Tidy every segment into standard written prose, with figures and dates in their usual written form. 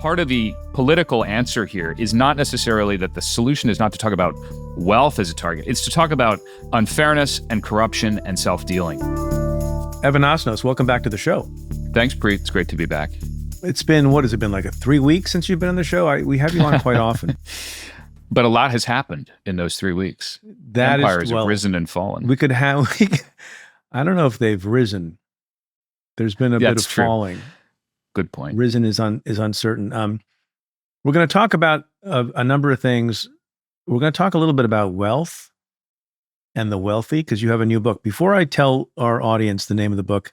part of the political answer here is not necessarily that the solution is not to talk about wealth as a target. It's to talk about unfairness and corruption and self-dealing. Evan Osnos, welcome back to the show. Thanks, Preet. It's great to be back. It's been, what has it been, like 3 weeks since you've been on the show? We have you on quite often. But a lot has happened in those 3 weeks. Empires have risen and fallen. I don't know if they've risen. There's been a bit of falling. Good point. Risen is uncertain. We're going to talk about a number of things. We're going to talk a little bit about wealth and the wealthy, because you have a new book. Before I tell our audience the name of the book,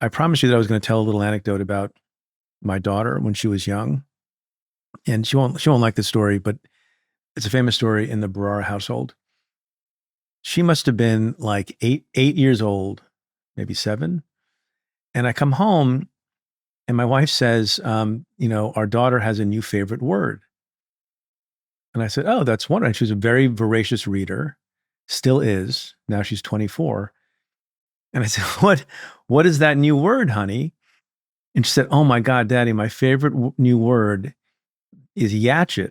I promised you that I was going to tell a little anecdote about my daughter when she was young. And she won't like this story, but it's a famous story in the Bharara household. She must have been like eight years old, maybe 7. And I come home and my wife says, our daughter has a new favorite word. And I said, oh, that's wonderful. And she was a very voracious reader, still is. Now she's 24. And I said, what is that new word, honey? And she said, oh my God, Daddy, my favorite new word is yatchet.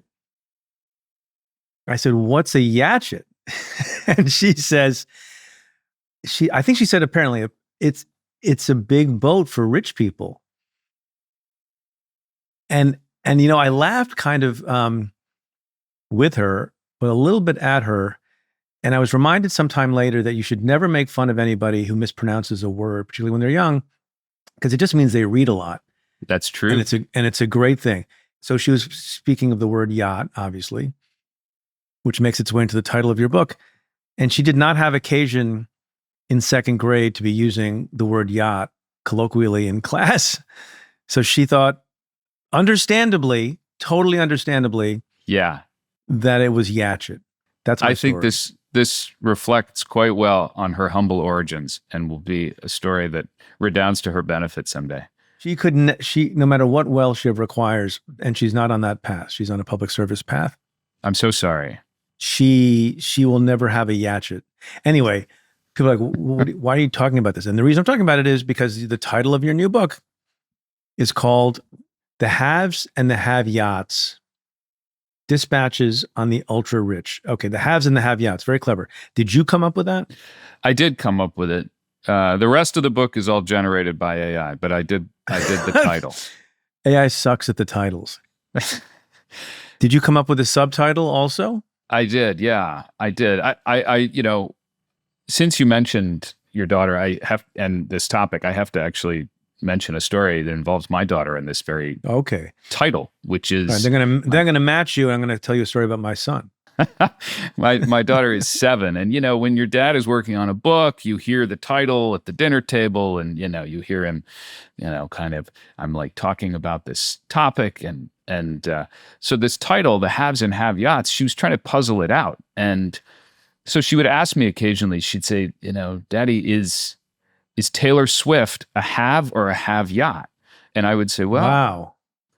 I said, what's a yatchet? And she says, I think she said, apparently, it's a big boat for rich people. And I laughed kind of with her, but a little bit at her. And I was reminded sometime later that you should never make fun of anybody who mispronounces a word, particularly when they're young, because it just means they read a lot. That's true. And it's a great thing. So she was speaking of the word yacht, obviously, which makes its way into the title of your book. And she did not have occasion in 2nd grade to be using the word yacht colloquially in class. So she thought, totally understandably, that it was yatchet. That's my story. I think this reflects quite well on her humble origins and will be a story that redounds to her benefit someday. She no matter what wealth she requires, and she's not on that path. She's on a public service path. I'm so sorry. She will never have a yatchet. Anyway, people are like, why are you talking about this? And the reason I'm talking about it is because the title of your new book is called The Haves and the Have-Yachts, Dispatches on the Ultrarich. Okay, The Haves and the Have-Yachts. Very clever. Did you come up with that? I did come up with it. The rest of the book is all generated by AI, but I did the title. AI sucks at the titles. Did you come up with a subtitle also? I did, yeah. I did. I since you mentioned your daughter, and this topic, I have to actually mention a story that involves my daughter in this very title, which is right, they're gonna match you, and I'm gonna tell you a story about my son. my daughter is 7, and when your dad is working on a book, you hear the title at the dinner table, and you hear him, kind of, I'm like talking about this topic, and so this title, The Haves and Have-Yachts, she was trying to puzzle it out, and so she would ask me occasionally. She'd say, Daddy, is Taylor Swift a have or a have yacht? And I would say, well, wow.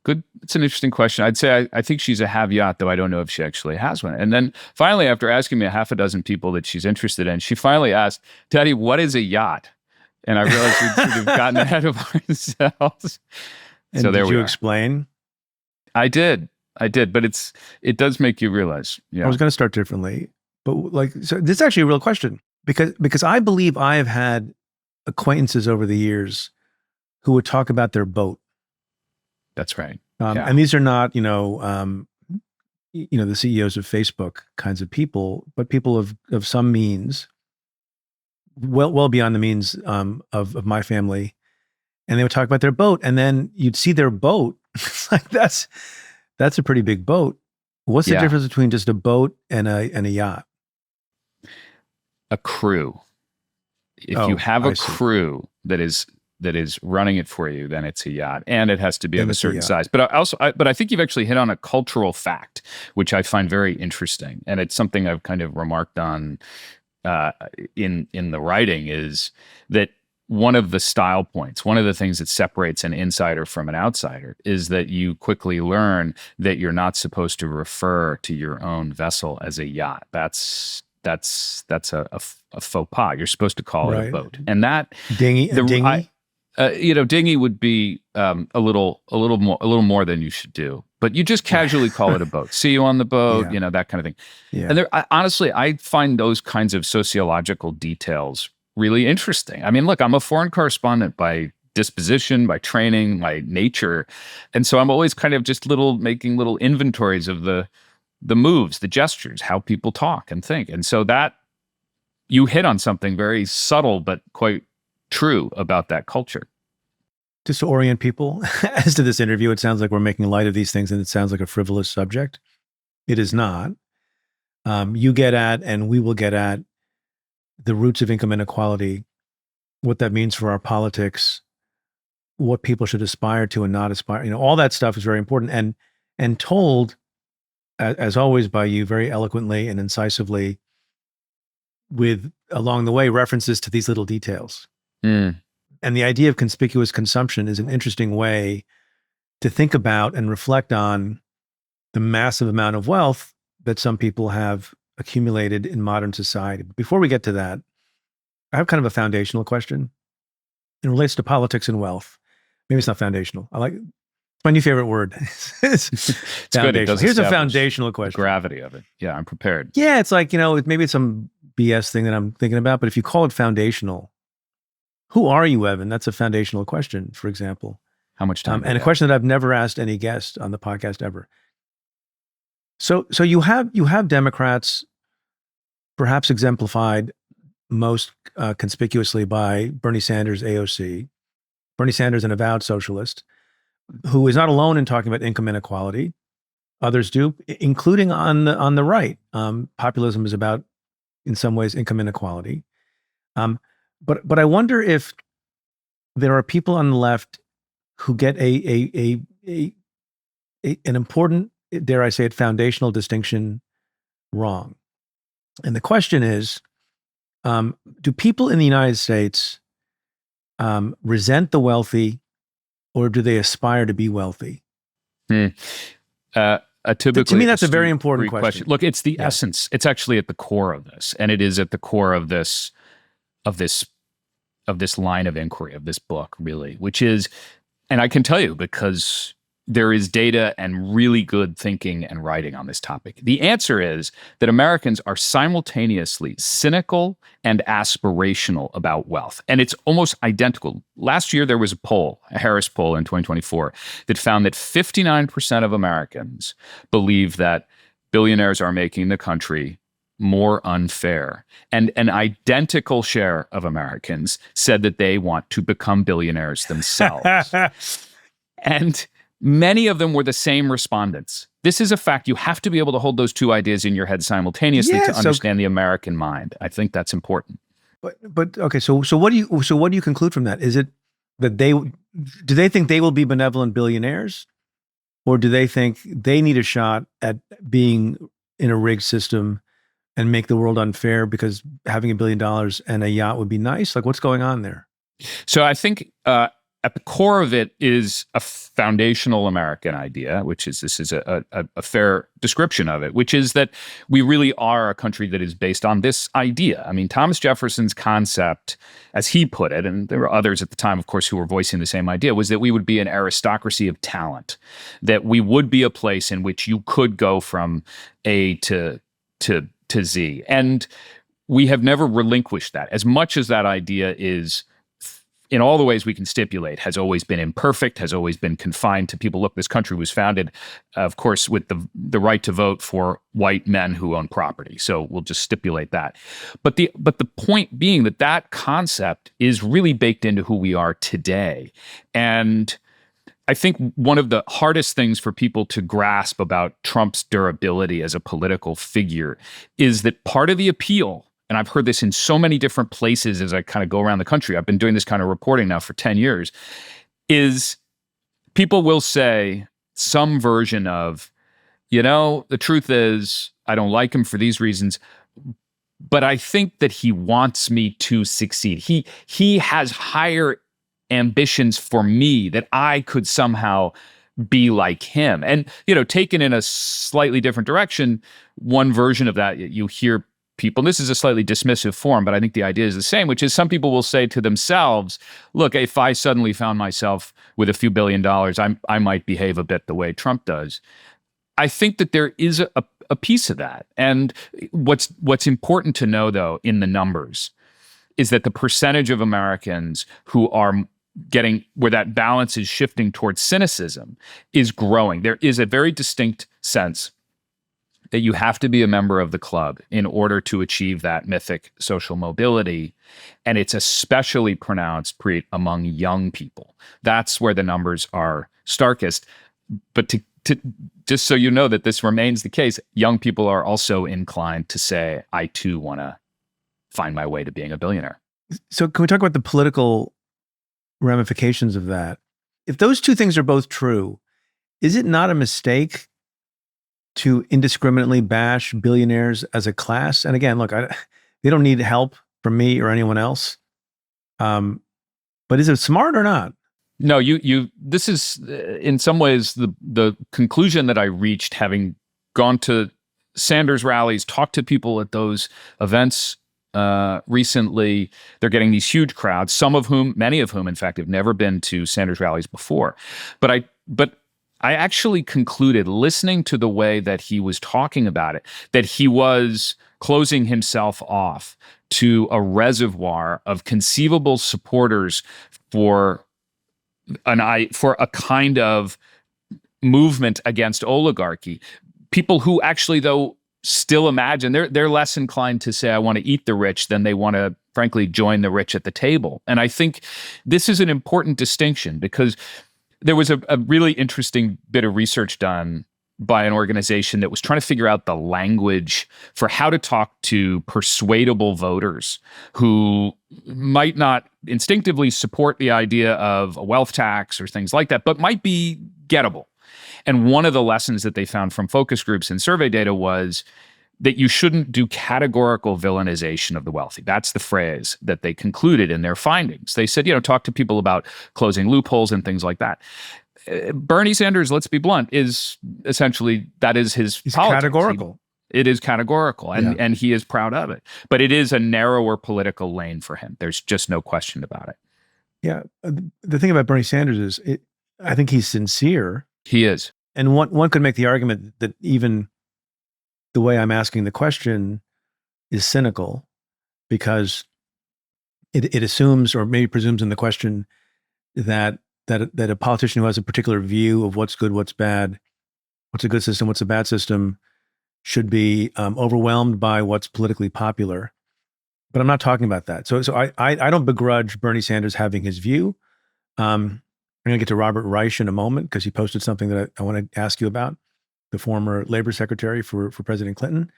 Good. It's an interesting question. I'd say I think she's a have yacht, though I don't know if she actually has one. And then finally, after asking me a half a dozen people that she's interested in, she finally asked, Daddy, what is a yacht? And I realized we'd sort of gotten ahead of ourselves. And so there did we you are. Explain? I did, but it does make you realize. Yeah. I was going to start differently, but so this is actually a real question because I believe I have had acquaintances over the years who would talk about their boat. That's right. And these are not, the CEOs of Facebook kinds of people, but people of some means, well beyond the means of my family. And they would talk about their boat, and then you'd see their boat. It's like that's a pretty big boat. What's the difference between just a boat and a yacht? A crew. If you have a crew that is running it for you, then it's a yacht, and it has to be of a certain size. But I think you've actually hit on a cultural fact, which I find very interesting, and it's something I've kind of remarked on in the writing, is that one of the style points, one of the things that separates an insider from an outsider, is that you quickly learn that you're not supposed to refer to your own vessel as a yacht. That's a faux pas. You're supposed to call it a boat, and that dinghy. Dinghy would be a little more than you should do. But you just casually call it a boat. See you on the boat, that kind of thing. Yeah. And honestly, I find those kinds of sociological details really interesting. I mean, look, I'm a foreign correspondent by disposition, by training, by nature. And so I'm always kind of just making little inventories of the moves, the gestures, how people talk and think. And so that you hit on something very subtle, but quite true about that culture. Just to orient people as to this interview, it sounds like we're making light of these things and it sounds like a frivolous subject. It is not. You get at, and we will get at, the roots of income inequality, what that means for our politics, what people should aspire to and not aspire. All that stuff is very important and told, as always, by you very eloquently and incisively, with along the way references to these little details. And the idea of conspicuous consumption is an interesting way to think about and reflect on the massive amount of wealth that some people have accumulated in modern society. But before we get to that, I have kind of a foundational question. It relates to politics and wealth. Maybe it's not foundational. It's my new favorite word. It's good. It does Here's a foundational question. The gravity of it. Yeah, I'm prepared. Yeah, it's like, maybe it's some BS thing that I'm thinking about, but if you call it foundational, who are you, Evan? That's a foundational question, for example. How much time? And a question that I've never asked any guest on the podcast ever. So you have Democrats, perhaps exemplified most conspicuously by Bernie Sanders, AOC. Bernie Sanders, an avowed socialist, who is not alone in talking about income inequality. Others do, including on the right. Populism is about, in some ways, income inequality. But I wonder if there are people on the left who get an important, dare I say it, foundational distinction wrong. And the question is, do people in the United States resent the wealthy, or do they aspire to be wealthy? To me, that's a very important question. Look, it's the essence. It's actually at the core of this, and it is at the core of this line of inquiry, of this book, really, which is, and I can tell you because there is data and really good thinking and writing on this topic. The answer is that Americans are simultaneously cynical and aspirational about wealth. And it's almost identical. Last year, there was a poll, a Harris poll in 2024, that found that 59% of Americans believe that billionaires are making the country more unfair. And an identical share of Americans said that they want to become billionaires themselves. And many of them were the same respondents. This is a fact. You have to be able to hold those two ideas in your head simultaneously to understand the American mind. I think that's important. But okay, so what do you conclude from that? Is it that do they think they will be benevolent billionaires, or do they think they need a shot at being in a rigged system and make the world unfair because having $1 billion and a yacht would be nice? Like, what's going on there? So I think at the core of it is a foundational American idea, which is, this is a fair description of it, which is that we really are a country that is based on this idea. I mean, Thomas Jefferson's concept, as he put it, and there were others at the time, of course, who were voicing the same idea, was that we would be an aristocracy of talent, that we would be a place in which you could go from A to Z. And we have never relinquished that. As much as that idea is, in all the ways we can stipulate, has always been imperfect, has always been confined to people. Look, this country was founded, of course, with the right to vote for white men who own property. So we'll just stipulate that. But the point being that concept is really baked into who we are today. And I think one of the hardest things for people to grasp about Trump's durability as a political figure is that part of the appeal, and I've heard this in so many different places as I kind of go around the country, I've been doing this kind of reporting now for 10 years, is people will say some version of, the truth is, I don't like him for these reasons, but I think that he wants me to succeed. He has higher ambitions for me, that I could somehow be like him. And, taken in a slightly different direction, one version of that, you hear people, and this is a slightly dismissive form, but I think the idea is the same, which is some people will say to themselves, look, if I suddenly found myself with a few $1 billion, I might behave a bit the way Trump does. I think that there is a piece of that. And what's important to know, though, in the numbers is that the percentage of Americans who are getting where that balance is shifting towards cynicism is growing. There is a very distinct sense that you have to be a member of the club in order to achieve that mythic social mobility. And it's especially pronounced, Preet, among young people. That's where the numbers are starkest. But to just so you know that this remains the case, young people are also inclined to say, I too want to find my way to being a billionaire. So can we talk about the political ramifications of that? If those two things are both true, is it not a mistake to indiscriminately bash billionaires as a class? And again, look, they don't need help from me or anyone else. But is it smart or not? No, this is in some ways the conclusion that I reached having gone to Sanders rallies, talked to people at those events recently. They're getting these huge crowds, many of whom, in fact, have never been to Sanders rallies before. But I actually concluded, listening to the way that he was talking about it, that he was closing himself off to a reservoir of conceivable supporters for a kind of movement against oligarchy. People who actually, though, still imagine they're less inclined to say, I want to eat the rich than they want to, frankly, join the rich at the table. And I think this is an important distinction because there was a really interesting bit of research done by an organization that was trying to figure out the language for how to talk to persuadable voters who might not instinctively support the idea of a wealth tax or things like that, but might be gettable. And one of the lessons that they found from focus groups and survey data was that you shouldn't do categorical villainization of the wealthy. That's the phrase that they concluded in their findings. They said, talk to people about closing loopholes and things like that. Bernie Sanders, let's be blunt, is essentially, that is his He's politics. categorical. It is categorical, and he is proud of it. But it is a narrower political lane for him. There's just no question about it. Yeah. The thing about Bernie Sanders is, I think he's sincere. He is. And one could make the argument that even the way I'm asking the question is cynical because it assumes or maybe presumes in the question that a politician who has a particular view of what's good, what's bad, what's a good system, what's a bad system, should be overwhelmed by what's politically popular. But I'm not talking about that. So I don't begrudge Bernie Sanders having his view. I'm going to get to Robert Reich in a moment because he posted something that I want to ask you about, the former labor secretary for President Clinton.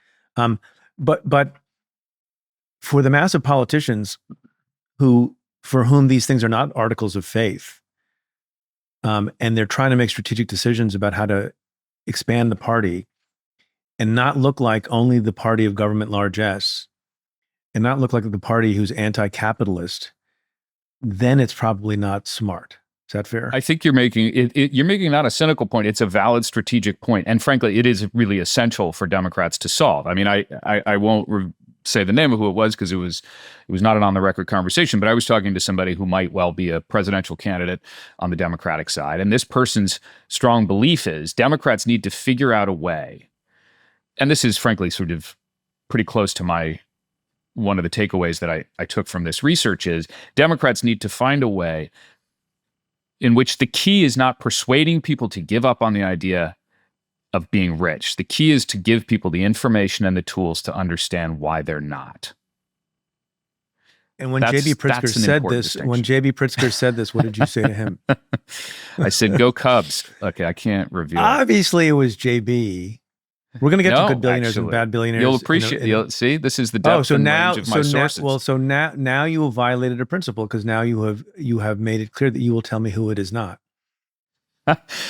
But for the mass of politicians for whom these things are not articles of faith, and they're trying to make strategic decisions about how to expand the party and not look like only the party of government largesse and not look like the party who's anti-capitalist, then it's probably not smart. Is that fair? I think you're making you're making not a cynical point. It's a valid strategic point. And frankly, it is really essential for Democrats to solve. I mean, I won't say the name of who it was because it was not an on-the-record conversation, but I was talking to somebody who might well be a presidential candidate on the Democratic side. And this person's strong belief is Democrats need to figure out a way. And this is frankly sort of pretty close to one of the takeaways that I took from this research is Democrats need to find a way in which the key is not persuading people to give up on the idea of being rich. The key is to give people the information and the tools to understand why they're not. And when J.B. Pritzker said this, what did you say to him? I said, "Go Cubs." Okay, I can't reveal. Obviously, it was J.B. We're going to get to good billionaires and bad billionaires. You'll appreciate. See, this is the depth and range of my sources. So now you have violated a principle because now you have made it clear that you will tell me who it is not.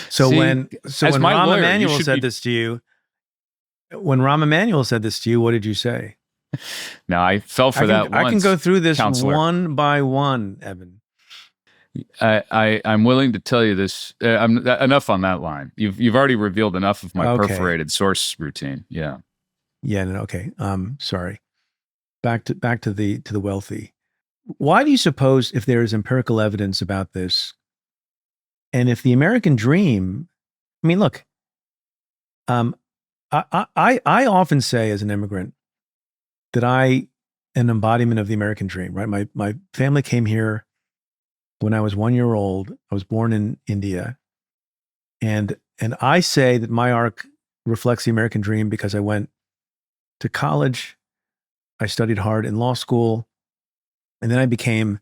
So when Rahm Emanuel said this to you, what did you say? Now I fell for that. I can go through this counselor. One by one, Evan. I'm willing to tell you this. Enough on that line. You've already revealed enough of my perforated source routine. Yeah. Yeah. No, okay. Sorry. back to the wealthy. Why do you suppose, if there is empirical evidence about this, and if the American dream, I mean, look, I often say as an immigrant that I am an embodiment of the American dream, right? My family came here when I was 1 year old. I was born in India. And I say that my arc reflects the American dream because I went to college, I studied hard in law school, and then I became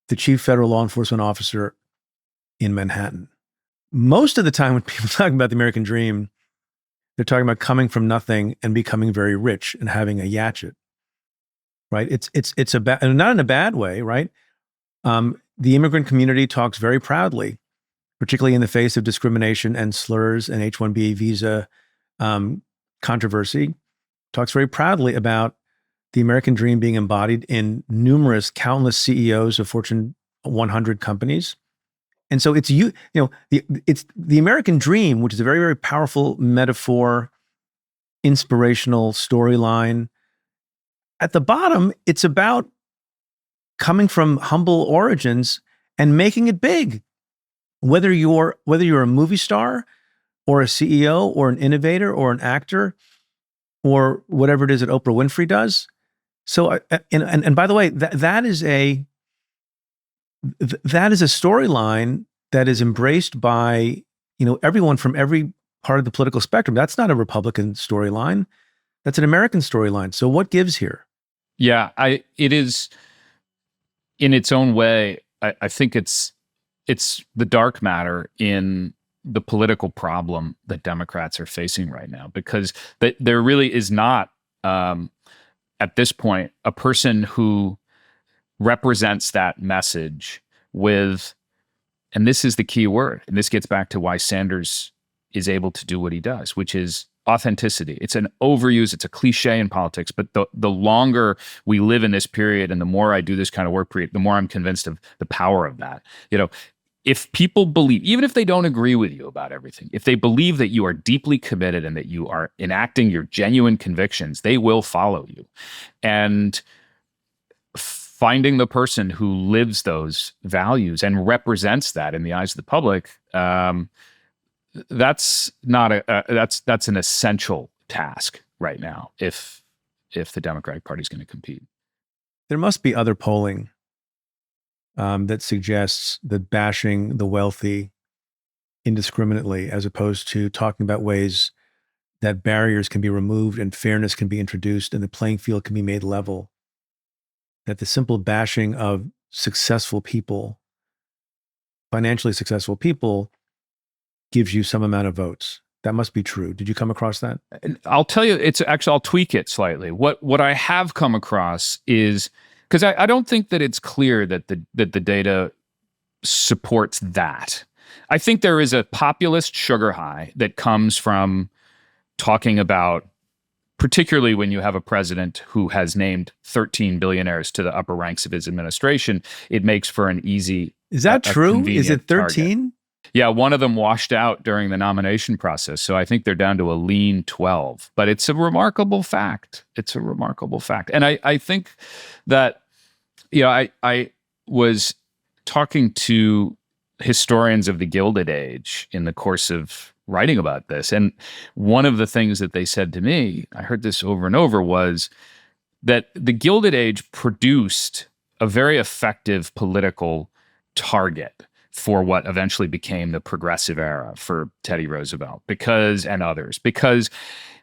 the chief federal law enforcement officer in Manhattan. Most of the time when people talk about the American dream, they're talking about coming from nothing and becoming very rich and having a yatchet, right? It's and not in a bad way, right? The immigrant community talks very proudly, particularly in the face of discrimination and slurs and H-1B visa controversy, talks very proudly about the American dream being embodied in countless CEOs of Fortune 100 companies. And so it's the American dream, which is a very, very powerful metaphor, inspirational storyline. At the bottom, it's about coming from humble origins and making it big. Whether you're a movie star or a CEO or an innovator or an actor or whatever it is that Oprah Winfrey does. So, and by the way, that is a storyline that is embraced by, everyone from every part of the political spectrum. That's not a Republican storyline. That's an American storyline. So what gives here? Yeah, it is in its own way. I think it's the dark matter in the political problem that Democrats are facing right now, because there really is not, at this point, a person who represents that message with, and this is the key word, and this gets back to why Sanders is able to do what he does, which is authenticity. It's an overuse, it's a cliche in politics, but the longer we live in this period and the more I do this kind of work, Preet, the more I'm convinced of the power of that. If people believe, even if they don't agree with you about everything, if they believe that you are deeply committed and that you are enacting your genuine convictions, they will follow you. And finding the person who lives those values and represents that in the eyes of the public, that's an essential task right now if the Democratic Party is going to compete. There must be other polling that suggests that bashing the wealthy indiscriminately, as opposed to talking about ways that barriers can be removed and fairness can be introduced and the playing field can be made level, that the simple bashing of successful people, financially successful people, gives you some amount of votes. That must be true. Did you come across that? I'll tell you, I'll tweak it slightly. What I have come across is, because I don't think that it's clear that the data supports that. I think there is a populist sugar high that comes from talking about, particularly when you have a president who has named 13 billionaires to the upper ranks of his administration, it makes for an easy. Is that true? Is it 13? Yeah, one of them washed out during the nomination process. So I think they're down to a lean 12. But it's a remarkable fact. And I think that, I was talking to historians of the Gilded Age in the course of writing about this. And one of the things that they said to me, I heard this over and over, was that the Gilded Age produced a very effective political target for what eventually became the progressive era for Teddy Roosevelt and others. Because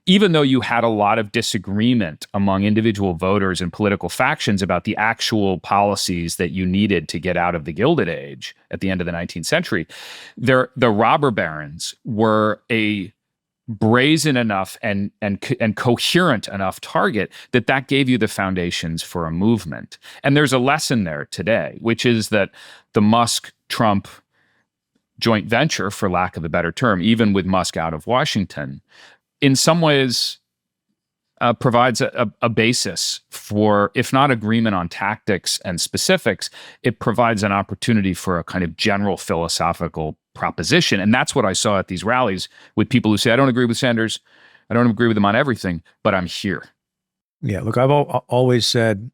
even though you had a lot of disagreement among individual voters and political factions about the actual policies that you needed to get out of the Gilded Age at the end of the 19th century, the robber barons were a brazen enough and coherent enough target that gave you the foundations for a movement. And there's a lesson there today, which is that the Musk-Trump joint venture, for lack of a better term, even with Musk out of Washington, in some ways provides a basis for, if not agreement on tactics and specifics, it provides an opportunity for a kind of general philosophical proposition. And that's what I saw at these rallies with people who say, I don't agree with Sanders, I don't agree with him on everything, but I'm here. Yeah, look, I've always said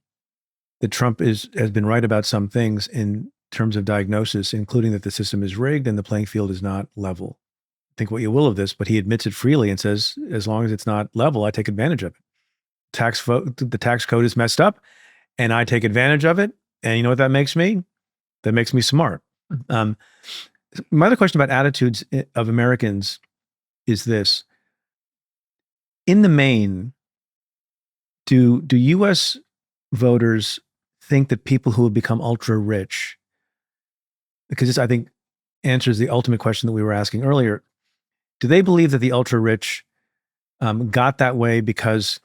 that Trump has been right about some things in terms of diagnosis, including that the system is rigged and the playing field is not level. Think what you will of this, but he admits it freely and says, as long as it's not level, I take advantage of it. The tax code is messed up, and I take advantage of it. And you know what that makes me? That makes me smart. My other question about attitudes of Americans is this: in the main, do U.S. voters think that people who have become ultra rich, because this, I think, answers the ultimate question that we were asking earlier, do they believe that the ultra rich got that way because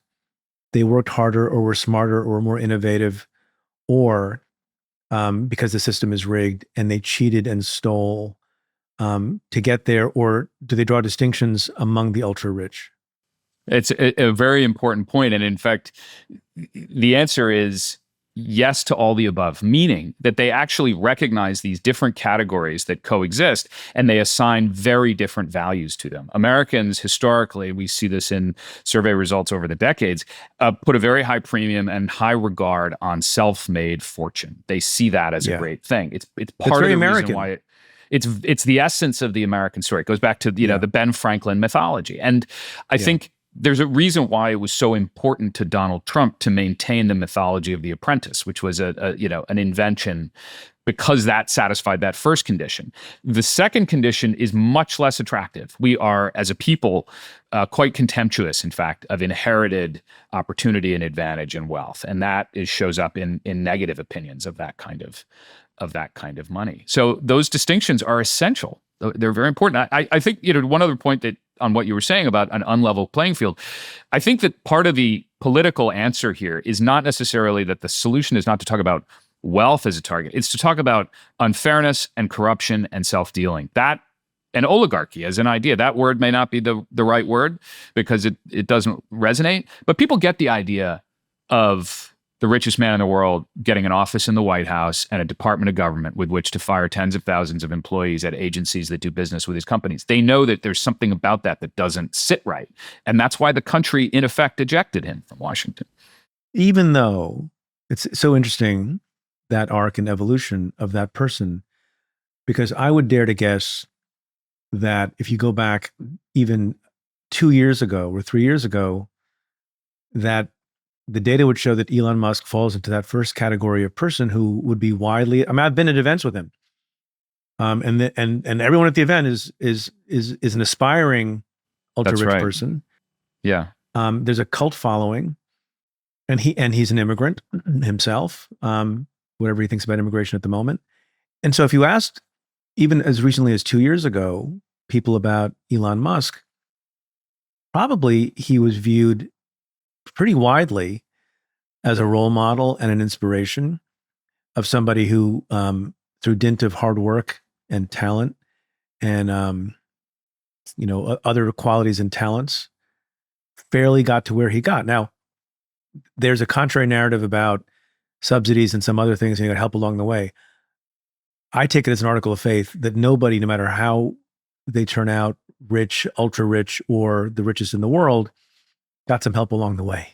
they worked harder or were smarter or were more innovative, or because the system is rigged and they cheated and stole to get there? Or do they draw distinctions among the ultra rich? It's a very important point. And in fact, the answer is yes to all the above, meaning that they actually recognize these different categories that coexist and they assign very different values to them. Americans, historically, we see this in survey results over the decades, put a very high premium and high regard on self-made fortune. They see that as a great thing. It's part of the reason why it's the essence of the American story. It goes back to the Ben Franklin mythology. And I think there's a reason why it was so important to Donald Trump to maintain the mythology of the apprentice, which was an invention because that satisfied that first condition. The second condition is much less attractive. We are, as a people, quite contemptuous, in fact, of inherited opportunity and advantage and wealth, and that shows up in negative opinions of that kind of money. So those distinctions are essential. They're very important. I think one other point that on what you were saying about an unlevel playing field, I think that part of the political answer here is not necessarily that the solution is not to talk about wealth as a target. It's to talk about unfairness and corruption and self-dealing. That and oligarchy as an idea. That word may not be the right word because it doesn't resonate, but people get the idea of the richest man in the world getting an office in the White House and a department of government with which to fire tens of thousands of employees at agencies that do business with his companies. They know that there's something about that doesn't sit right. And that's why the country, in effect, ejected him from Washington. Even though it's so interesting, that arc and evolution of that person, because I would dare to guess that if you go back even 2 years ago or 3 years ago, that the data would show that Elon Musk falls into that first category of person who would be widely. I mean, I've been at events with him, and everyone at the event is an aspiring ultra rich person. Yeah. There's a cult following, and he's an immigrant himself. Whatever he thinks about immigration at the moment, and so if you asked, even as recently as 2 years ago, people about Elon Musk, probably he was viewed pretty widely as a role model and an inspiration of somebody who, through dint of hard work and talent and, other qualities and talents, fairly got to where he got. Now, there's a contrary narrative about subsidies and some other things, and you got help along the way. I take it as an article of faith that nobody, no matter how they turn out rich, ultra rich, or the richest in the world, got some help along the way.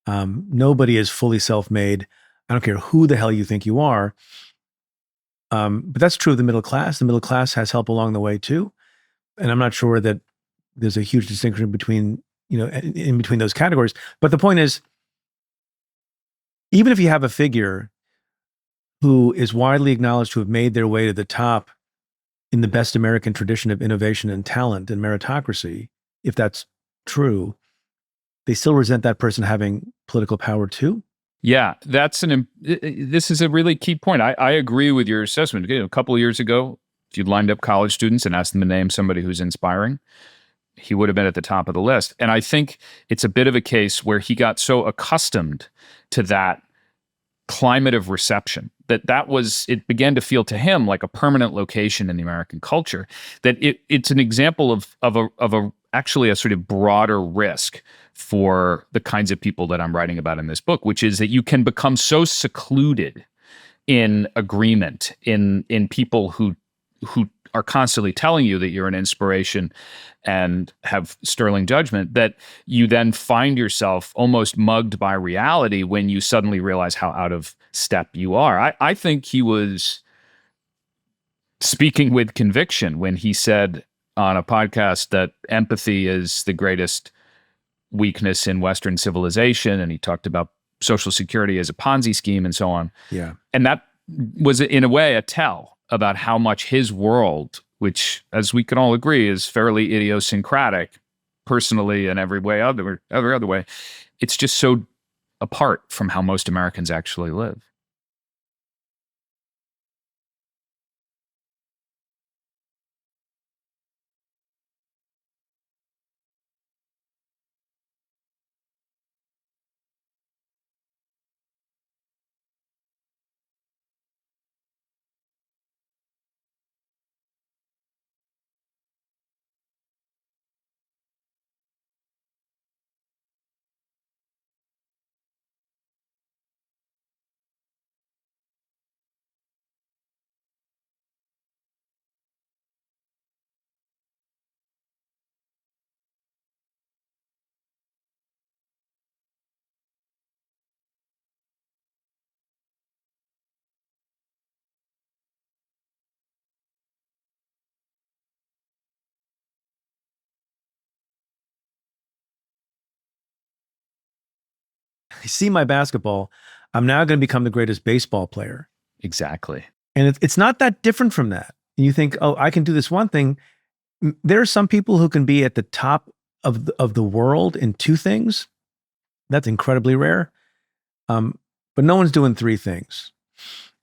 Nobody is fully self-made. I don't care who the hell you think you are. But that's true of the middle class. The middle class has help along the way too. And I'm not sure that there's a huge distinction between, in between those categories. But the point is, even if you have a figure who is widely acknowledged to have made their way to the top in the best American tradition of innovation and talent and meritocracy, if that's true, they still resent that person having political power too? Yeah, this is a really key point. I agree with your assessment. A couple of years ago, if you'd lined up college students and asked them to name somebody who's inspiring, he would have been at the top of the list. And I think it's a bit of a case where he got so accustomed to that climate of reception it began to feel to him like a permanent location in the American culture, that it's an example of actually a sort of broader risk for the kinds of people that I'm writing about in this book, which is that you can become so secluded in agreement in people who are constantly telling you that you're an inspiration and have sterling judgment, that you then find yourself almost mugged by reality when you suddenly realize how out of step you are. I think he was speaking with conviction when he said on a podcast that empathy is the greatest weakness in Western civilization, and he talked about Social Security as a Ponzi scheme and so on. Yeah. And that was, in a way, a tell about how much his world, which, as we can all agree, is fairly idiosyncratic, personally and every other way, it's just so apart from how most Americans actually live. I see my basketball. I'm now going to become the greatest baseball player. Exactly. And it's not that different from that. You think, oh, I can do this one thing. There are some people who can be at the top of the world in two things. That's incredibly rare. But no one's doing three things.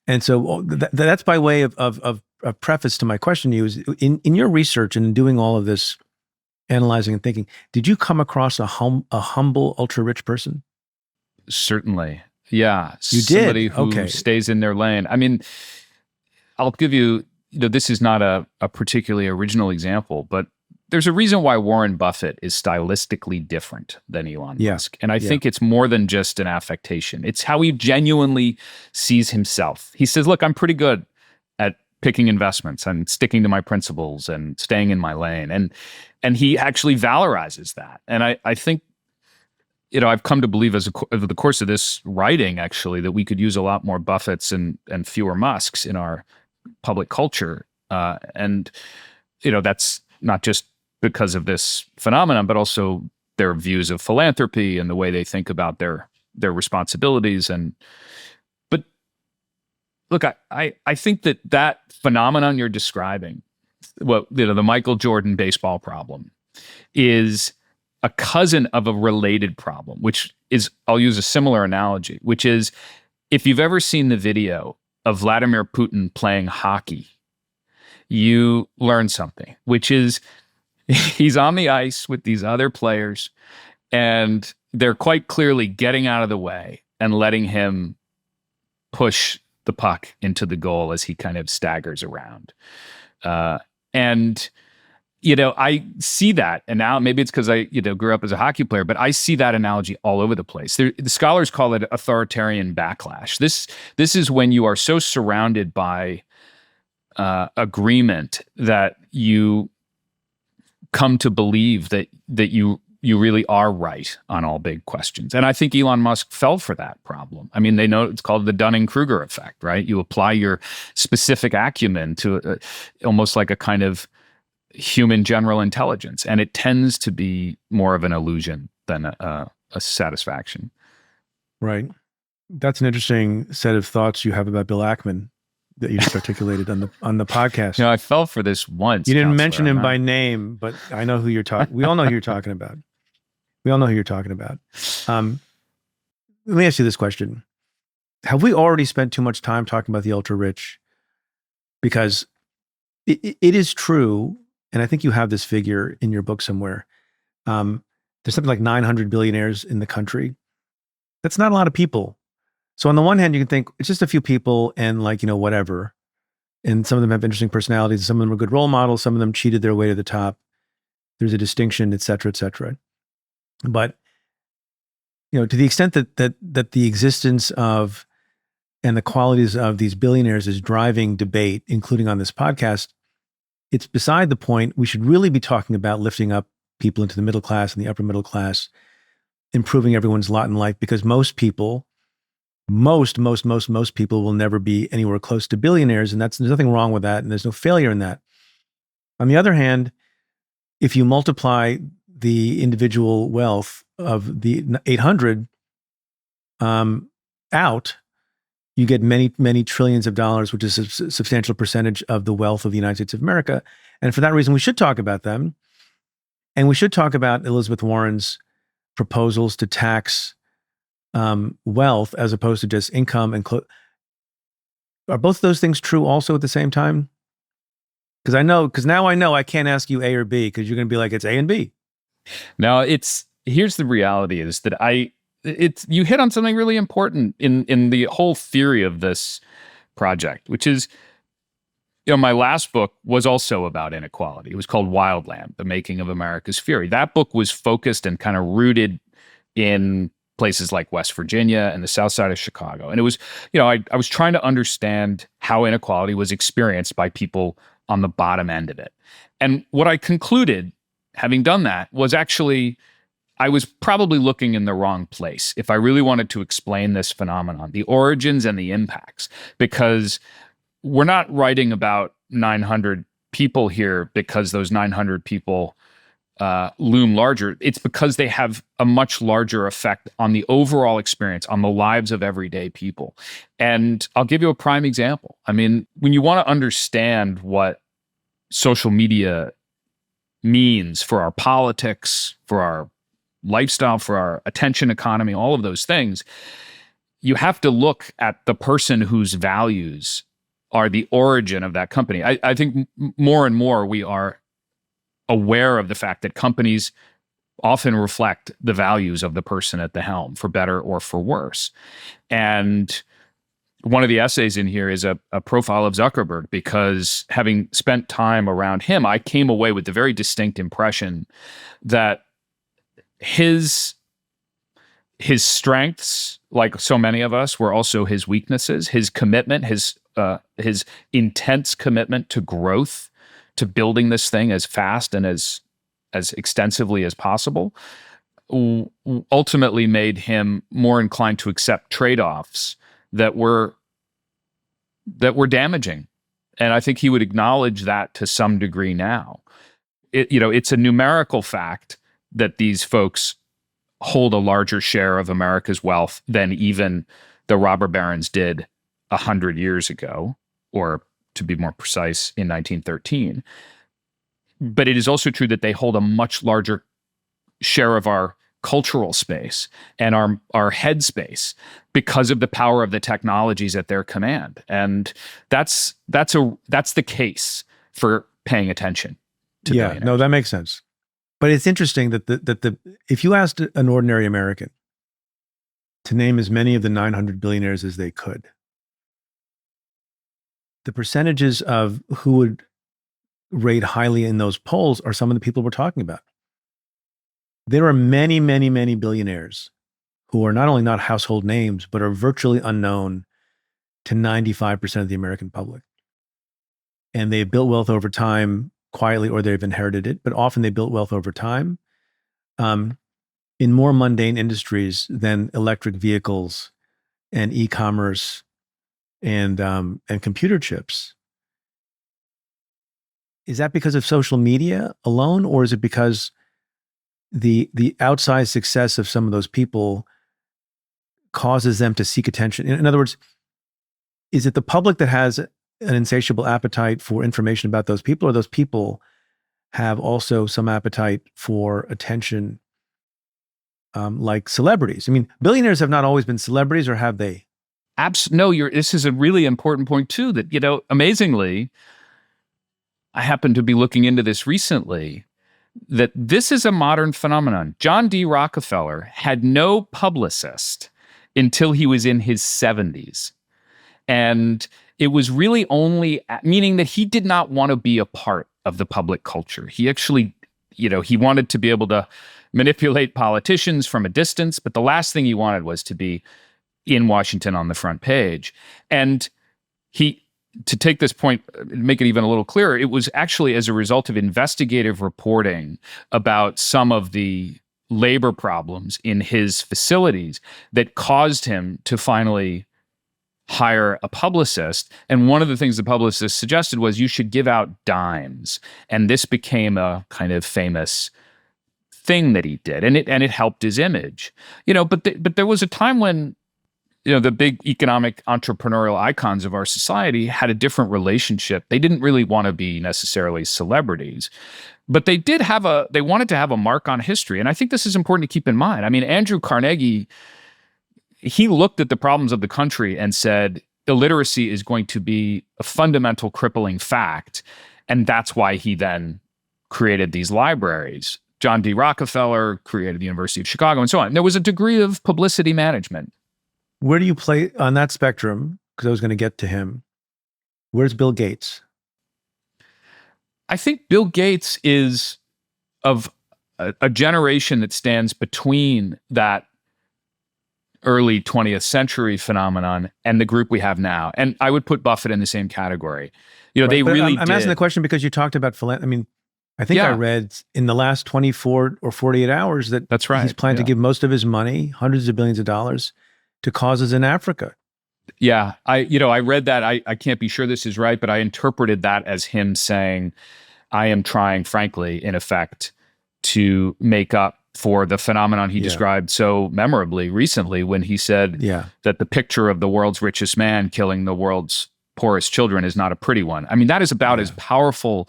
And so that's by way of a preface to my question to you is, in your research and in doing all of this analyzing and thinking, did you come across a humble, ultra-rich person? Certainly. Yeah. You did? Somebody who stays in their lane. I mean, I'll give you, this is not a particularly original example, but there's a reason why Warren Buffett is stylistically different than Elon Musk. And I think it's more than just an affectation. It's how he genuinely sees himself. He says, look, I'm pretty good at picking investments and sticking to my principles and staying in my lane. And he actually valorizes that. And I think, I've come to believe over the course of this writing, actually, that we could use a lot more Buffetts and fewer Musks in our public culture. And that's not just because of this phenomenon, but also their views of philanthropy and the way they think about their responsibilities. But look, I think that phenomenon you're describing, the Michael Jordan baseball problem, is a cousin of a related problem, which is, I'll use a similar analogy, which is, if you've ever seen the video of Vladimir Putin playing hockey, you learn something, which is he's on the ice with these other players, and they're quite clearly getting out of the way and letting him push the puck into the goal as he kind of staggers around. And I see that, and now maybe it's because I, grew up as a hockey player, but I see that analogy all over the place. The scholars call it authoritarian backlash. This is when you are so surrounded by agreement that you come to believe that you really are right on all big questions. And I think Elon Musk fell for that problem. I mean, they know it's called the Dunning-Kruger effect, right? You apply your specific acumen to almost like a kind of human general intelligence, and it tends to be more of an illusion than a satisfaction. Right. That's an interesting set of thoughts you have about Bill Ackman that you just articulated on the podcast. I fell for this once. You didn't mention him by name, but I know who you're talking. We all know who you're talking about. Let me ask you this question: have we already spent too much time talking about the ultra rich? Because it is true. And I think you have this figure in your book somewhere. There's something like 900 billionaires in the country. That's not a lot of people. So on the one hand, you can think it's just a few people and whatever. And some of them have interesting personalities. Some of them are good role models. Some of them cheated their way to the top. There's a distinction, et cetera, et cetera. But, to the extent that the existence of and the qualities of these billionaires is driving debate, including on this podcast, it's beside the point. We should really be talking about lifting up people into the middle class and the upper middle class, improving everyone's lot in life, because most people, most people will never be anywhere close to billionaires. And there's nothing wrong with that. And there's no failure in that. On the other hand, if you multiply the individual wealth of the 800 out, you get many trillions of dollars, which is a substantial percentage of the wealth of the United States of America. And for that reason, we should talk about them. And we should talk about Elizabeth Warren's proposals to tax wealth as opposed to just income and are both those things true also at the same time? Because now I know I can't ask you A or B, because you're going to be like, it's A and B. Now here's the reality is that you hit on something really important in the whole theory of this project, which is, my last book was also about inequality. It was called Wildland: The Making of America's Fury. That book was focused and kind of rooted in places like West Virginia and the South Side of Chicago. And it was, I was trying to understand how inequality was experienced by people on the bottom end of it. And what I concluded, having done that, was actually I was probably looking in the wrong place if I really wanted to explain this phenomenon, the origins and the impacts, because we're not writing about 900 people here because those 900 people loom larger. It's because they have a much larger effect on the overall experience, on the lives of everyday people. And I'll give you a prime example. I mean, when you want to understand what social media means for our politics, for our lifestyle, for our attention economy, all of those things, you have to look at the person whose values are the origin of that company. I think more and more we are aware of the fact that companies often reflect the values of the person at the helm, for better or for worse. And one of the essays in here is a profile of Zuckerberg, because having spent time around him, I came away with the very distinct impression that his strengths, like so many of us, were also his weaknesses. His commitment, his intense commitment to growth, to building this thing as fast and as extensively as possible, ultimately made him more inclined to accept trade-offs that were damaging. And I think he would acknowledge that to some degree now. It's a numerical fact that these folks hold a larger share of America's wealth than even the robber barons did 100 years ago, or to be more precise, in 1913. But it is also true that they hold a much larger share of our cultural space and our head space because of the power of the technologies at their command. And that's the case for paying attention to billionaires. No, that makes sense. But it's interesting that if you asked an ordinary American to name as many of the 900 billionaires as they could, the percentages of who would rate highly in those polls are some of the people we're talking about. There are many billionaires who are not only not household names, but are virtually unknown to 95% of the American public. And they've built wealth over time quietly, or they've inherited it, but often they built wealth over time in more mundane industries than electric vehicles and e-commerce and computer chips. Is that because of social media alone, or is it because the outsized success of some of those people causes them to seek attention? In other words, is it the public that has an insatiable appetite for information about those people, or those people have also some appetite for attention, like celebrities? I mean, billionaires have not always been celebrities, or have they? No, this is a really important point too, that, amazingly, I happened to be looking into this recently, that this is a modern phenomenon. John D. Rockefeller had no publicist until he was in his 70s. And it was really only, meaning that he did not want to be a part of the public culture. He actually, he wanted to be able to manipulate politicians from a distance, but the last thing he wanted was to be in Washington on the front page. And to take this point, make it even a little clearer, it was actually as a result of investigative reporting about some of the labor problems in his facilities that caused him to finally hire a publicist. And one of the things the publicist suggested was you should give out dimes. And this became a kind of famous thing that he did. And it helped his image. But there was a time when the big economic entrepreneurial icons of our society had a different relationship. They didn't really want to be necessarily celebrities, but they wanted to have a mark on history. And I think this is important to keep in mind. I mean, Andrew Carnegie, he looked at the problems of the country and said, illiteracy is going to be a fundamental crippling fact. And that's why he then created these libraries. John D. Rockefeller created the University of Chicago and so on. There was a degree of publicity management. Where do you play on that spectrum? Because I was going to get to him. Where's Bill Gates? I think Bill Gates is of a generation that stands between that early 20th century phenomenon and the group we have now. And I would put Buffett in the same category. Right, they really I'm asking the question because you talked about philanthropy. I mean, I think I read in the last 24 or 48 hours that that's right. He's planning to give most of his money, hundreds of billions of dollars, to causes in Africa. Yeah, I read that. I can't be sure this is right, but I interpreted that as him saying, I am trying, frankly, in effect, to make up for the phenomenon he described so memorably recently when he said that the picture of the world's richest man killing the world's poorest children is not a pretty one. I mean, that is about as powerful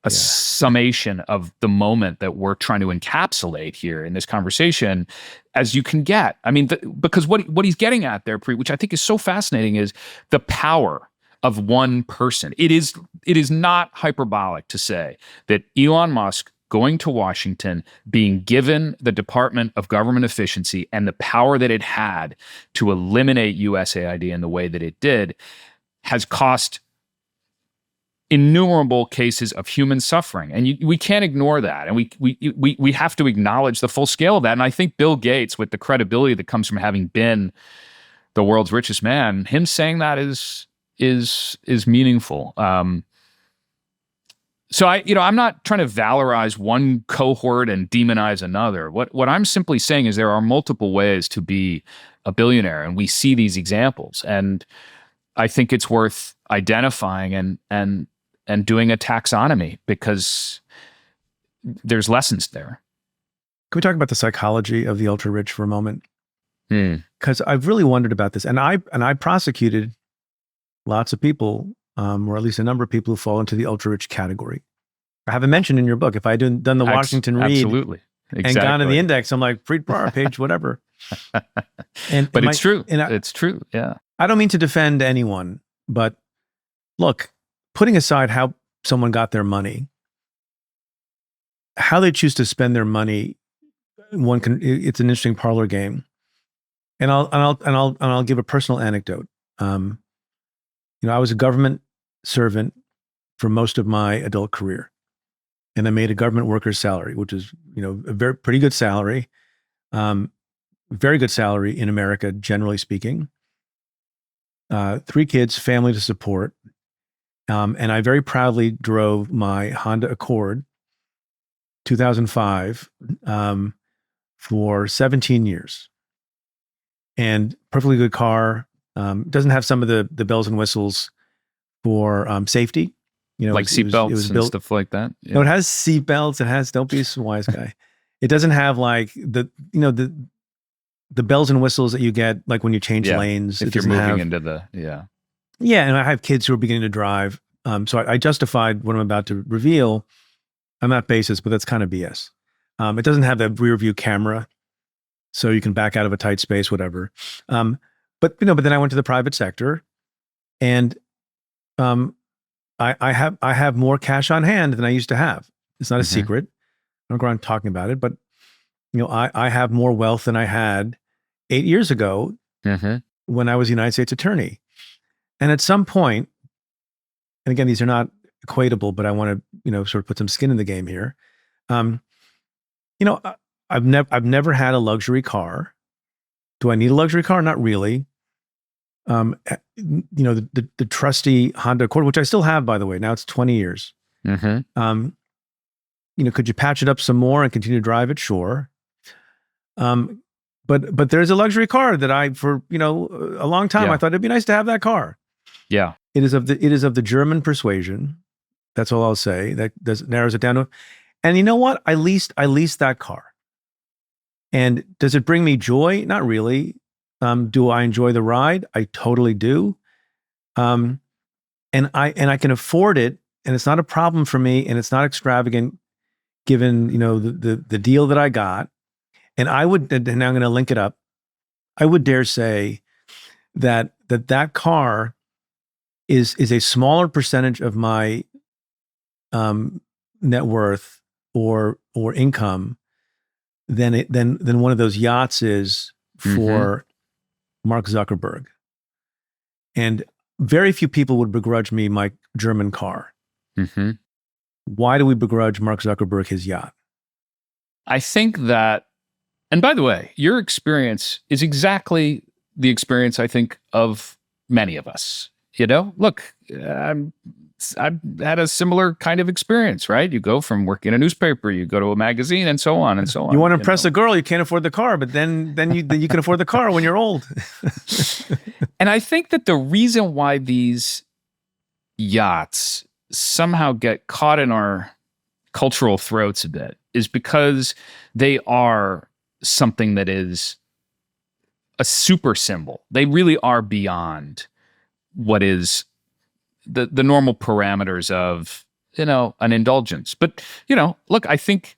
a summation of the moment that we're trying to encapsulate here in this conversation as you can get. I mean, because what he's getting at there, Preet, which I think is so fascinating, is the power of one person. It is not hyperbolic to say that Elon Musk going to Washington, being given the Department of Government Efficiency and the power that it had to eliminate USAID in the way that it did, has cost innumerable cases of human suffering. And we can't ignore that. And we have to acknowledge the full scale of that. And I think Bill Gates, with the credibility that comes from having been the world's richest man, him saying that is meaningful. So I'm not trying to valorize one cohort and demonize another. What I'm simply saying is there are multiple ways to be a billionaire, and we see these examples. And I think it's worth identifying and doing a taxonomy because there's lessons there. Can we talk about the psychology of the ultra rich for a moment? Because I've really wondered about this, and I prosecuted lots of people, or at least a number of people who fall into the ultra rich category. I haven't mentioned in your book. If I had done the Washington read, absolutely, exactly, and gone to the index, I'm like Preet Bharara, page whatever. But it's true. It's true. Yeah. I don't mean to defend anyone, but look, putting aside how someone got their money, how they choose to spend their money, it's an interesting parlor game. And I'll give a personal anecdote. I was a government servant for most of my adult career, and I made a government worker's salary, which is, a pretty good salary, very good salary in America, generally speaking. 3 kids, family to support. And I very proudly drove my Honda Accord 2005 for 17 years. And perfectly good car. Doesn't have some of the bells and whistles for safety. Like seatbelts and stuff like that. Yeah. No, it has seatbelts. It has, don't be a wise guy. It doesn't have like the bells and whistles that you get like when you change lanes. If you're moving into the, Yeah, and I have kids who are beginning to drive. So I justified what I'm about to reveal. I'm not basis, but that's kind of BS. It doesn't have that rear view camera, so you can back out of a tight space, whatever. But then I went to the private sector, and I have more cash on hand than I used to have. It's not a secret. I don't go around talking about it, but I have more wealth than I had 8 years ago when I was United States Attorney. And at some point, and again, these are not equatable, but I want to, sort of put some skin in the game here. I've never had a luxury car. Do I need a luxury car? Not really. the trusty Honda Accord, which I still have, by the way. Now it's 20 years. Mm-hmm. Could you patch it up some more and continue to drive it? Sure. But there's a luxury car that for a long time I thought it'd be nice to have that car. Yeah. It is of the German persuasion. That's all I'll say. That narrows it down to. And you know what? I leased that car. And does it bring me joy? Not really. Do I enjoy the ride? I totally do. And I can afford it, and it's not a problem for me, and it's not extravagant given, the deal that I got. And I would, and now I'm going to link it up. I would dare say that car is a smaller percentage of my net worth or income than one of those yachts is for Mark Zuckerberg. And very few people would begrudge me my German car. Mm-hmm. Why do we begrudge Mark Zuckerberg his yacht? I think that, and by the way, your experience is exactly the experience, I think, of many of us. Look, I've had a similar kind of experience, right? You go from working in a newspaper, you go to a magazine, and so on and so on. You want to impress a girl, you can't afford the car, but then you can afford the car when you're old. And I think that the reason why these yachts somehow get caught in our cultural throats a bit is because they are something that is a super symbol. They really are beyond what is the normal parameters of, an indulgence. But, look, I think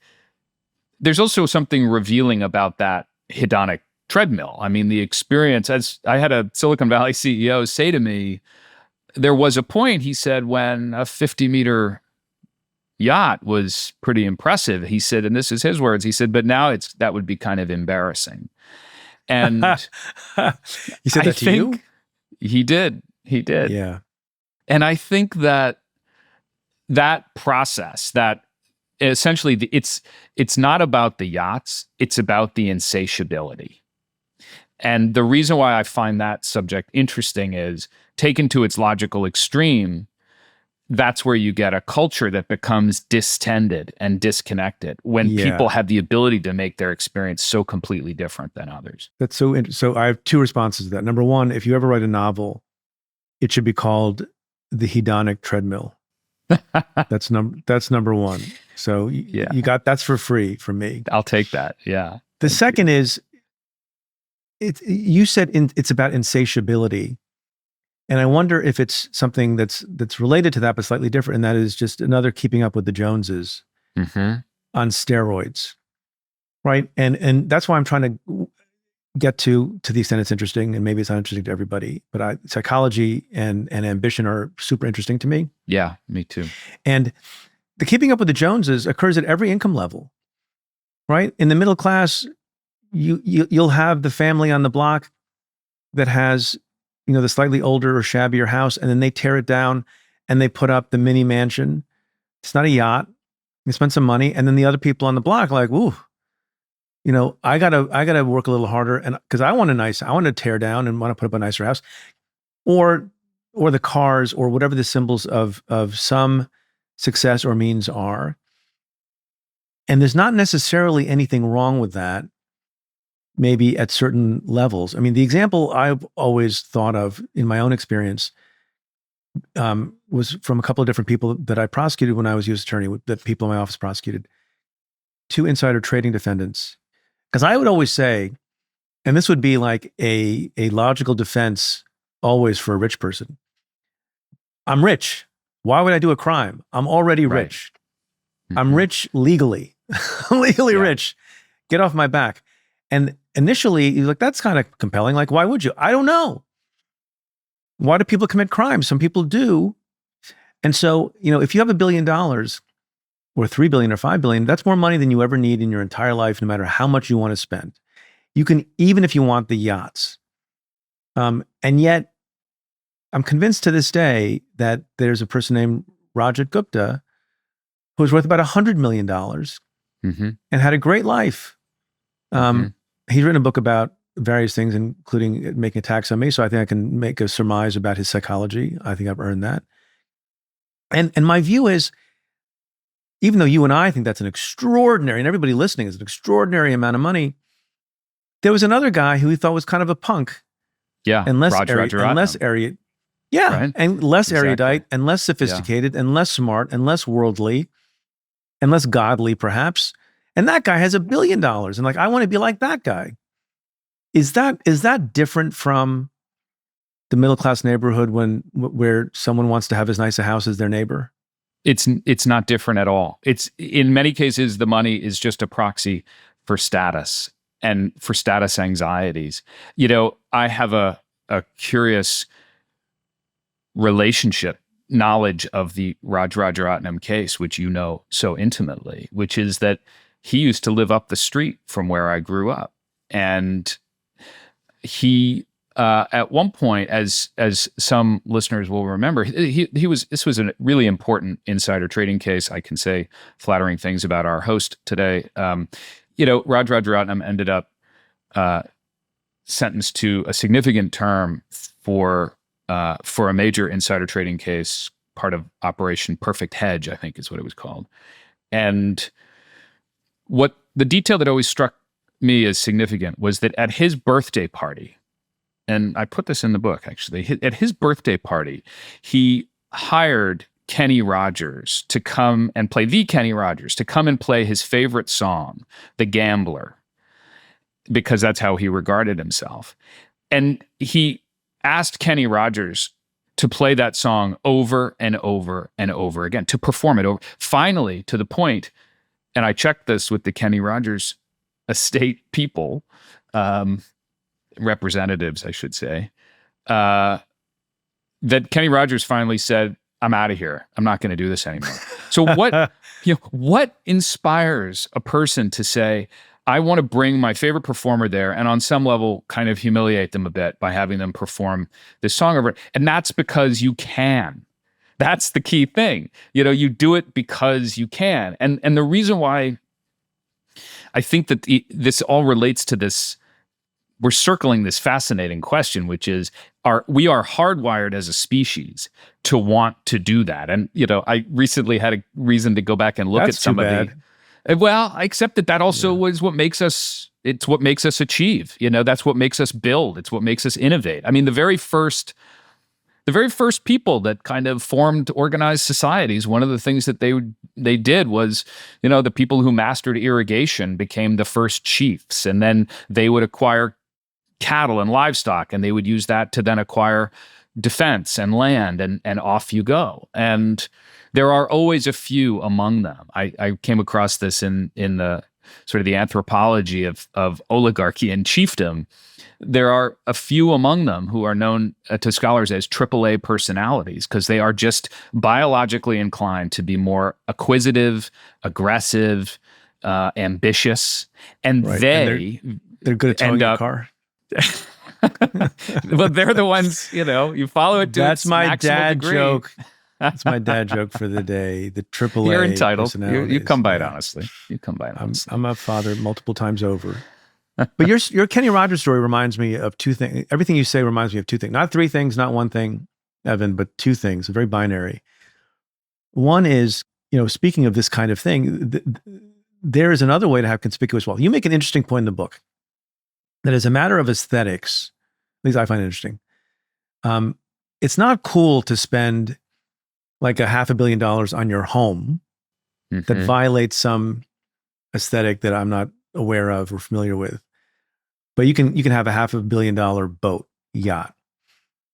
there's also something revealing about that hedonic treadmill. I mean, the experience, as I had a Silicon Valley CEO say to me, there was a point, he said, when a 50-meter yacht was pretty impressive. He said, and this is his words, he said, but now that would be kind of embarrassing. And he said that to you? He did. Yeah. And I think that process, that essentially it's not about the yachts, it's about the insatiability. And the reason why I find that subject interesting is, taken to its logical extreme, that's where you get a culture that becomes distended and disconnected when people have the ability to make their experience so completely different than others. That's so interesting. So I have two responses to that. Number one, if you ever write a novel, it should be called The Hedonic Treadmill. That's number one. So you got, that's for free from me. I'll take that. Yeah. The second is, you said it's about insatiability. And I wonder if it's something that's related to that, but slightly different. And that is just another keeping up with the Joneses on steroids. Right. And that's why I'm trying to get to the extent it's interesting, and maybe it's not interesting to everybody, but psychology and ambition are super interesting to me. Yeah, me too. And the keeping up with the Joneses occurs at every income level, right? In the middle class, you'll have the family on the block that has, the slightly older or shabbier house, and then they tear it down and they put up the mini mansion. It's not a yacht. They spend some money, and then the other people on the block are like, ooh, I gotta work a little harder, and because I want to tear down and want to put up a nicer house, or the cars, or whatever the symbols of some success or means are. And there's not necessarily anything wrong with that, maybe at certain levels. I mean, the example I've always thought of in my own experience was from a couple of different people that I prosecuted when I was U.S. attorney, that people in my office prosecuted, 2 insider trading defendants. Because I would always say, and this would be like a logical defense always for a rich person, I'm rich. Why would I do a crime? I'm already rich. Mm-hmm. I'm rich legally, rich. Get off my back. And initially, you're like, that's kind of compelling. Like, why would you? I don't know. Why do people commit crimes? Some people do. And so, if you have $1 billion or $3 billion or $5 billion, that's more money than you ever need in your entire life, no matter how much you want to spend. You can, even if you want the yachts. And yet, I'm convinced to this day that there's a person named Rajat Gupta who's worth about $100 million and had a great life. He's written a book about various things, including making attacks on me. So I think I can make a surmise about his psychology. I think I've earned that. And my view is, even though you and I think that's an extraordinary, and everybody listening is an extraordinary amount of money, there was another guy who he thought was kind of a punk. Yeah, and less Right. and less erudite, and less sophisticated, and less smart, and less worldly, and less godly, perhaps. And that guy has $1 billion, and like, I want to be like that guy. Is that different from the middle class neighborhood where someone wants to have as nice a house as their neighbor? It's not different at all. It's, in many cases, the money is just a proxy for status and for status anxieties. You know, I have a curious knowledge of the Rajaratnam case, which you know so intimately, which is that he used to live up the street from where I grew up. And he, at one point, as some listeners will remember, this was a really important insider trading case. I can say flattering things about our host today. Rajaratnam ended up sentenced to a significant term for a major insider trading case, part of Operation Perfect Hedge, I think is what it was called. And what the detail that always struck me as significant was that at his birthday party, and I put this in the book actually, at his birthday party, he hired Kenny Rogers to come and play his favorite song, The Gambler, because that's how he regarded himself. And he asked Kenny Rogers to play that song over and over and over again, to perform it over, finally to the point, and I checked this with the Kenny Rogers estate people, representatives, I should say, that Kenny Rogers finally said, "I'm out of here. I'm not going to do this anymore." So what inspires a person to say, I want to bring my favorite performer there, and on some level kind of humiliate them a bit by having them perform this song over it? And that's because you can. That's the key thing. You do it because you can. And the reason why I think that this all relates to this, we're circling this fascinating question, which is, we are hardwired as a species to want to do that. And, I recently had a reason to go back and look at some of the... Well, I accept that also was what makes us, it's what makes us achieve. That's what makes us build. It's what makes us innovate. I mean, the very first people that kind of formed organized societies, one of the things that they did was, the people who mastered irrigation became the first chiefs, and then they would acquire cattle and livestock, and they would use that to then acquire defense and land, and off you go. And there are always a few among them. I came across this in the sort of the anthropology of oligarchy and chiefdom. There are a few among them who are known to scholars as AAA personalities, because they are just biologically inclined to be more acquisitive, aggressive, ambitious, and they're good at towing a car. Well, they're the ones, you follow it to That's its my maximal dad degree. joke. That's my dad joke for the day. The AAA. You're entitled. You come by it honestly. You come by it honestly. I'm a father multiple times over. But your Kenny Rogers story reminds me of two things. Everything you say reminds me of two things. Not three things, not one thing, Evan, but two things. Very binary. One is, speaking of this kind of thing, there is another way to have conspicuous wealth. You make an interesting point in the book that as a matter of aesthetics, at least I find it interesting, it's not cool to spend like $500 million on your home that violates some aesthetic that I'm not aware of or familiar with. But you can have a $500 million boat, yacht.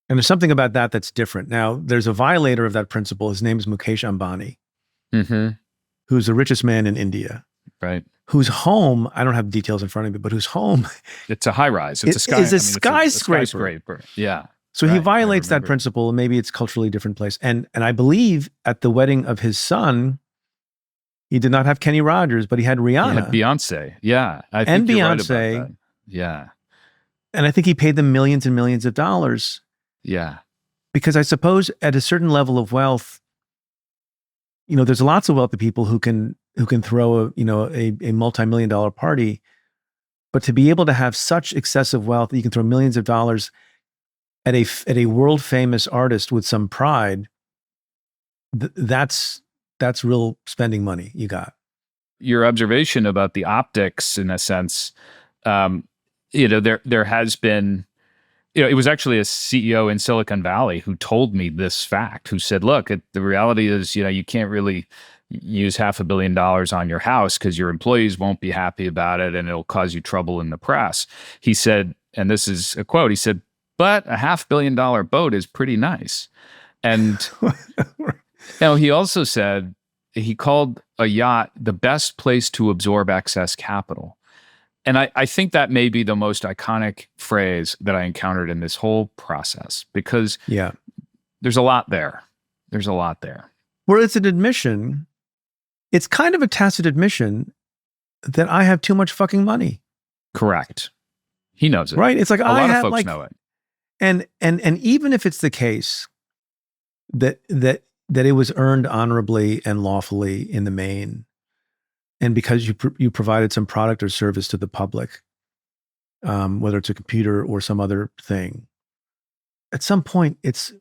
And there's something about that that's different. Now, there's a violator of that principle. His name is Mukesh Ambani, who's the richest man in India. Right. Whose home, I don't have details in front of me, but whose home... It's a high rise. It's a skyscraper. skyscraper. Yeah. So he violates that principle, and maybe it's culturally different place. And I believe at the wedding of his son, he did not have Kenny Rogers, but he had Rihanna. He had Beyonce. Yeah. I think you're right about that. Yeah. And I think he paid them millions and millions of dollars. Yeah. Because I suppose at a certain level of wealth, there's lots of wealthy people who can throw a multi-million-dollar party. But to be able to have such excessive wealth that you can throw millions of dollars at a world famous artist with some pride, that's real spending money you got. Your observation about the optics, in a sense, there has been, it was actually a CEO in Silicon Valley who told me this fact, who said, look, the reality is, you can't really use $500 million on your house because your employees won't be happy about it and it'll cause you trouble in the press. He said, and this is a quote, he said, but a $500 million boat is pretty nice. And he also said, he called a yacht the best place to absorb excess capital. And I think that may be the most iconic phrase that I encountered in this whole process, because there's a lot there. There's a lot there. Well, it's an admission. It's kind of a tacit admission that I have too much fucking money. Correct. He knows it. Right? It's like a lot of folks know it. And even if it's the case that it was earned honorably and lawfully in the main, and because you provided some product or service to the public, whether it's a computer or some other thing, at some point it's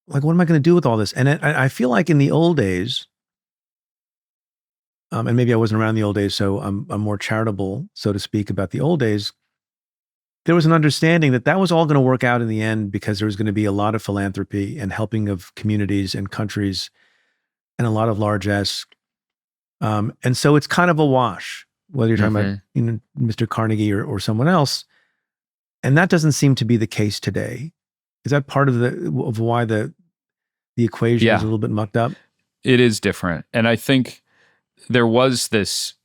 like, what am I going to do with all this? And I feel like in the old days, and maybe I wasn't around in the old days, so I'm more charitable, so to speak, about the old days. There was an understanding that was all going to work out in the end because there was going to be a lot of philanthropy and helping of communities and countries and a lot of largesse. And so it's kind of a wash, whether you're talking about Mr. Carnegie or someone else. And that doesn't seem to be the case today. Is that part of why the equation is a little bit mucked up? It is different. And I think there was this,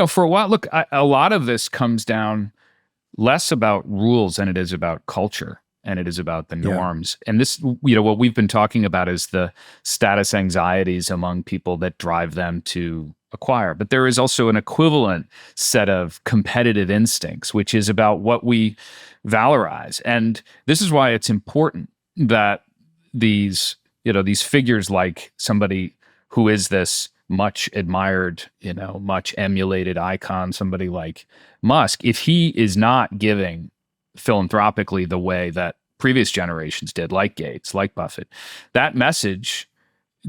for a while, look, a lot of this comes down less about rules than it is about culture, and it is about the norms. And this, what we've been talking about is the status anxieties among people that drive them to acquire. But there is also an equivalent set of competitive instincts, which is about what we valorize. And this is why it's important that these figures, like somebody who is this much admired, much emulated icon, somebody like Musk, if he is not giving philanthropically the way that previous generations did, like Gates, like Buffett, that message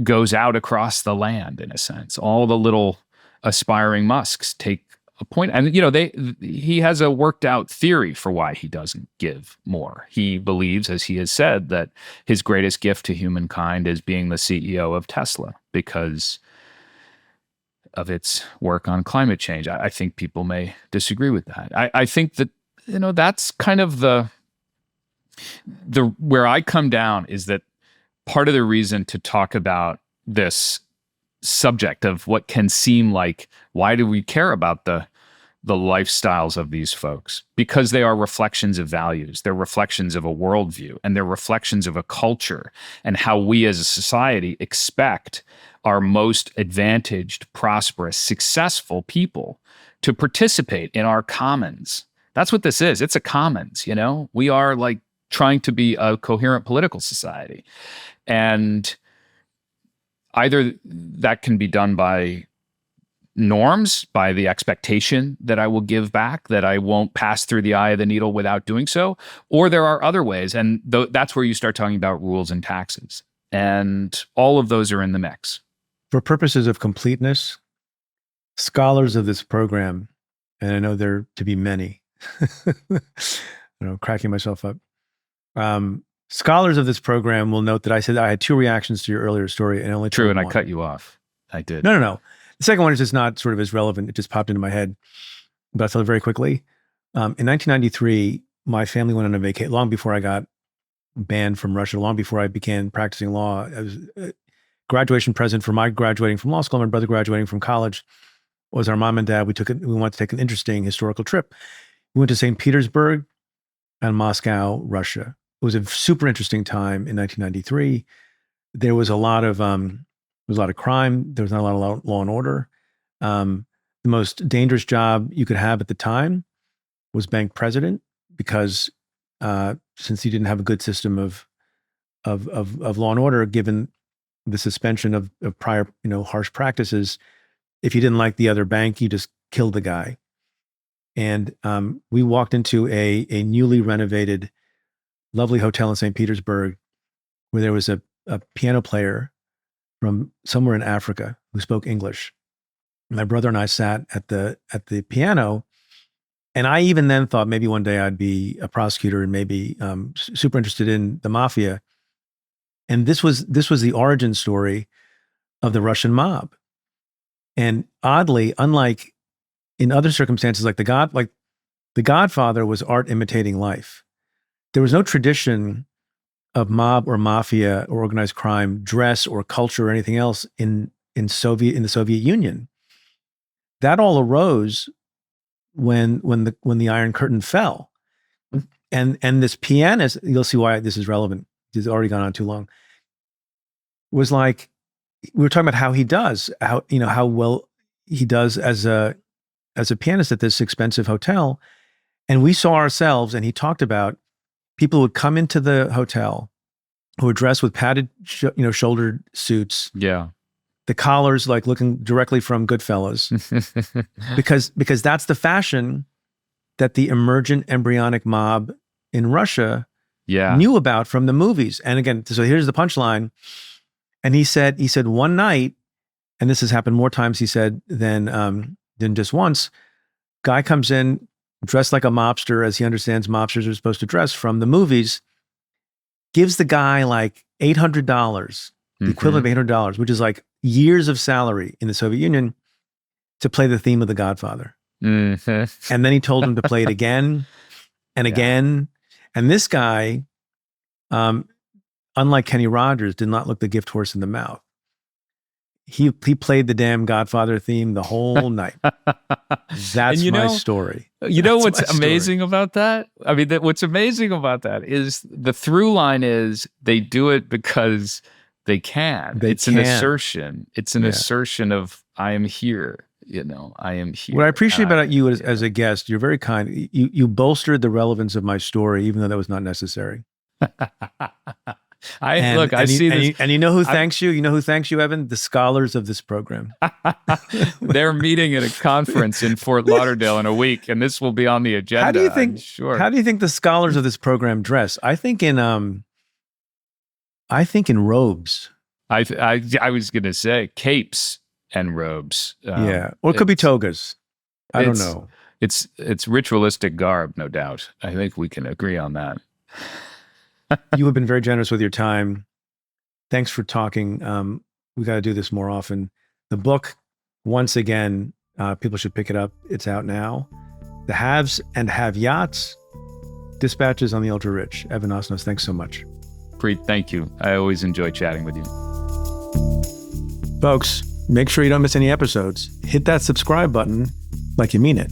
goes out across the land, in a sense. All the little aspiring Musks take a point. And, he has a worked out theory for why he doesn't give more. He believes, as he has said, that his greatest gift to humankind is being the CEO of Tesla because of its work on climate change. I think people may disagree with that. I think that, that's kind of the where I come down, is that part of the reason to talk about this subject of what can seem like, why do we care about the lifestyles of these folks? Because they are reflections of values. They're reflections of a worldview, and they're reflections of a culture and how we as a society expect our most advantaged, prosperous, successful people to participate in our commons. That's what this is. It's a commons, We are like trying to be a coherent political society. And either that can be done by norms, by the expectation that I will give back, that I won't pass through the eye of the needle without doing so, or there are other ways. And that's where you start talking about rules and taxes. And all of those are in the mix. For purposes of completeness, scholars of this program, and I know there to be many, cracking myself up. Scholars of this program will note that I said I had two reactions to your earlier story, and only true. And one. I cut you off. I did. No. The second one is just not sort of as relevant. It just popped into my head, but I'll tell it very quickly. In 1993, my family went on a vacation long before I got banned from Russia, long before I began practicing law. I was graduation present for my graduating from law school, my brother graduating from college, was our mom and dad. We wanted to take an interesting historical trip. We went to St. Petersburg and Moscow, Russia. It was a super interesting time in 1993. There was a lot of crime. There was not a lot of law and order. The most dangerous job you could have at the time was bank president, because since you didn't have a good system of law and order, given the suspension of prior harsh practices, if you didn't like the other bank, you just killed the guy. And we walked into a newly renovated, lovely hotel in St. Petersburg where there was a piano player from somewhere in Africa who spoke English. My brother and I sat at the piano, and I even then thought maybe one day I'd be a prosecutor and maybe super interested in the mafia. And this was the origin story of the Russian mob. And oddly, unlike in other circumstances, like The Godfather was art imitating life. There was no tradition of mob or mafia or organized crime, dress or culture or anything else in the Soviet Union. That all arose when the Iron Curtain fell. And this pianist, you'll see why this is relevant. It's already gone on too long. Was like, we were talking about how he does, how well he does as a pianist at this expensive hotel. And we saw ourselves, and he talked about people would come into the hotel who were dressed with padded, shouldered suits. Yeah. The collars like looking directly from Goodfellas, because that's the fashion that the emergent embryonic mob in Russia knew about from the movies. And again, so here's the punchline. And he said one night, and this has happened more times, he said, than just once, guy comes in dressed like a mobster, as he understands mobsters are supposed to dress from the movies, gives the guy like $800, the equivalent of $800, which is like years of salary in the Soviet Union, to play the theme of The Godfather. And then he told him to play it again and again. And this guy, unlike Kenny Rogers, did not look the gift horse in the mouth. He played the damn Godfather theme the whole night. That's my story. You know what's amazing about that? I mean, what's amazing about that is the through line is they do it because they can. An assertion. It's an assertion of, I am here. I am here. What I appreciate about you as a guest, you're very kind. You bolstered the relevance of my story, even though that was not necessary. I see this. And you know who thanks you? You know who thanks you, Evan? The scholars of this program. They're meeting at a conference in Fort Lauderdale in a week, and this will be on the agenda. How do you think? How do you think the scholars of this program dress? I think in robes. I was going to say capes and robes. Or it could be togas. I don't know. It's ritualistic garb, no doubt. I think we can agree on that. You have been very generous with your time. Thanks for talking. We got to do this more often. The book, once again, people should pick it up. It's out now. The Haves and Have-Yachts, Dispatches on the Ultrarich. Evan Osnos, thanks so much. Preet, thank you. I always enjoy chatting with you. Folks, make sure you don't miss any episodes. Hit that subscribe button like you mean it.